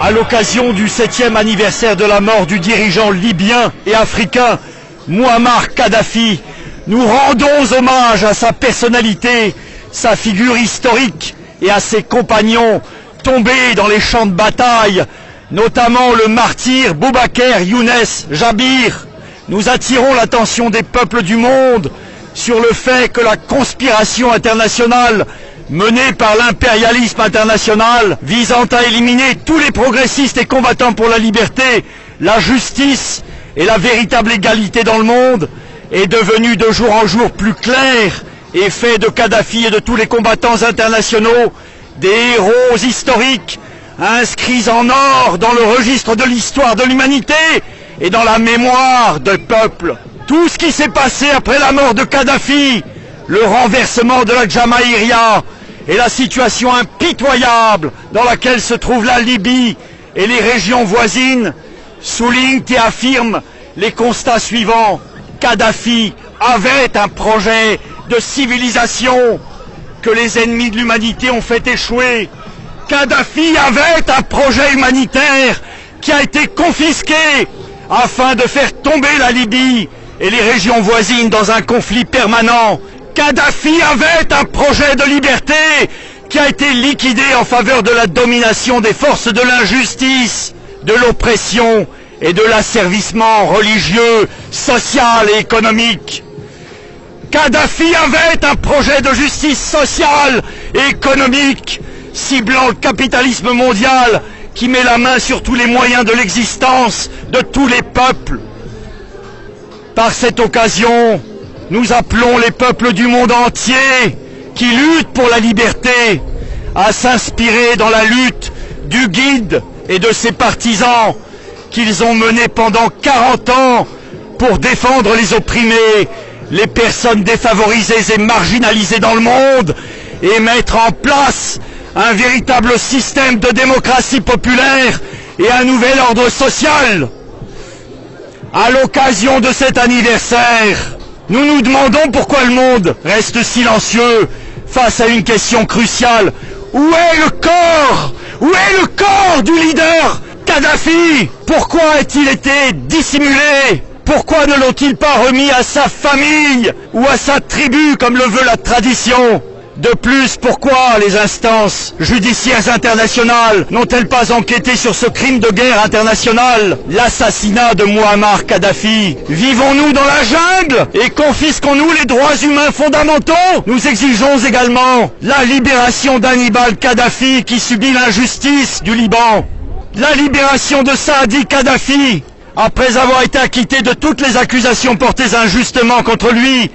À l'occasion du 7e anniversaire de la mort du dirigeant libyen et africain Mouammar Kadhafi, nous rendons hommage à sa personnalité, sa figure historique et à ses compagnons tombés dans les champs de bataille, notamment le martyr Boubaker Younes Jabir. Nous attirons l'attention des peuples du monde sur le fait que la conspiration internationale menée par l'impérialisme international visant à éliminer tous les progressistes et combattants pour la liberté, la justice et la véritable égalité dans le monde est devenue de jour en jour plus claire et fait de Kadhafi et de tous les combattants internationaux des héros historiques inscrits en or dans le registre de l'histoire de l'humanité et dans la mémoire des peuples. Tout ce qui s'est passé après la mort de Kadhafi, le renversement de la Jamaïria et la situation impitoyable dans laquelle se trouve la Libye et les régions voisines soulignent et affirment les constats suivants. Kadhafi avait un projet de civilisation que les ennemis de l'humanité ont fait échouer. Kadhafi avait un projet humanitaire qui a été confisqué afin de faire tomber la Libye et les régions voisines dans un conflit permanent. Kadhafi avait un projet de liberté qui a été liquidé en faveur de la domination des forces de l'injustice, de l'oppression et de l'asservissement religieux, social et économique. Kadhafi avait un projet de justice sociale et économique ciblant le capitalisme mondial qui met la main sur tous les moyens de l'existence de tous les peuples. Par cette occasion, nous appelons les peuples du monde entier qui luttent pour la liberté à s'inspirer dans la lutte du guide et de ses partisans qu'ils ont mené pendant 40 ans pour défendre les opprimés, les personnes défavorisées et marginalisées dans le monde et mettre en place un véritable système de démocratie populaire et un nouvel ordre social. À l'occasion de cet anniversaire, nous nous demandons pourquoi le monde reste silencieux face à une question cruciale. Où est le corps? Où est le corps du leader Kadhafi? Pourquoi a-t-il été dissimulé? Pourquoi ne l'ont-ils pas remis à sa famille ou à sa tribu comme le veut la tradition? De plus, pourquoi les instances judiciaires internationales n'ont-elles pas enquêté sur ce crime de guerre international, l'assassinat de Mouammar Kadhafi? Vivons-nous dans la jungle et confisquons-nous les droits humains fondamentaux? Nous exigeons également la libération d'Hannibal Kadhafi qui subit l'injustice du Liban, la libération de Saadi Kadhafi après avoir été acquitté de toutes les accusations portées injustement contre lui,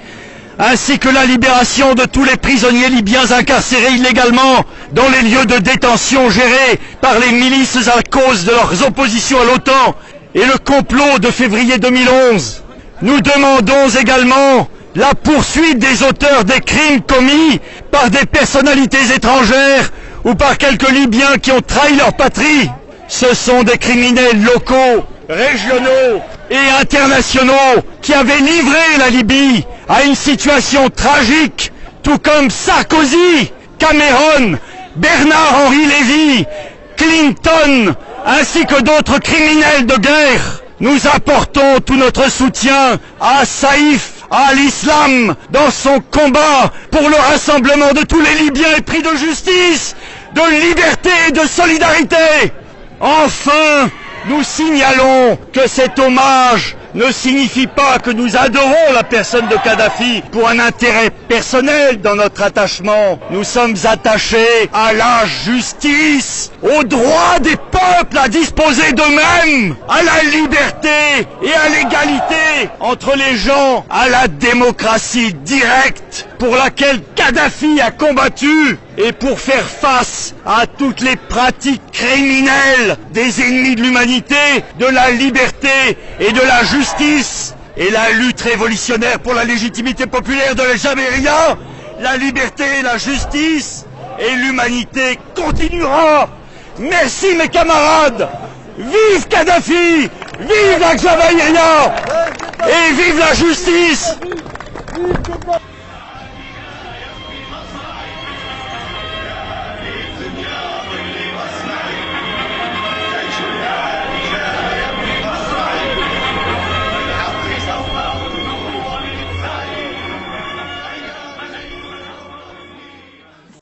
ainsi que la libération de tous les prisonniers libyens incarcérés illégalement dans les lieux de détention gérés par les milices à cause de leurs oppositions à l'OTAN et le complot de février 2011. Nous demandons également la poursuite des auteurs des crimes commis par des personnalités étrangères ou par quelques Libyens qui ont trahi leur patrie. Ce sont des criminels locaux, régionaux et internationaux qui avaient livré la Libye à une situation tragique, tout comme Sarkozy, Cameron, Bernard-Henri Lévy, Clinton, ainsi que d'autres criminels de guerre. Nous apportons tout notre soutien à Saïf al-Islam dans son combat pour le rassemblement de tous les Libyens épris de justice, de liberté et de solidarité. Enfin, nous signalons que cet hommage ne signifie pas que nous adorons la personne de Kadhafi pour un intérêt personnel dans notre attachement. Nous sommes attachés à la justice, au droit des peuples à disposer d'eux-mêmes, à la liberté et à l'égalité entre les gens, à la démocratie directe pour laquelle Kadhafi a combattu et pour faire face à toutes les pratiques criminelles des ennemis de l'humanité, de la liberté et de la justice. Et la lutte révolutionnaire pour la légitimité populaire de la Jamaïria, la liberté, la justice et l'humanité continuera. Merci mes camarades. Vive Kadhafi, vive la Jamaïria et vive la justice.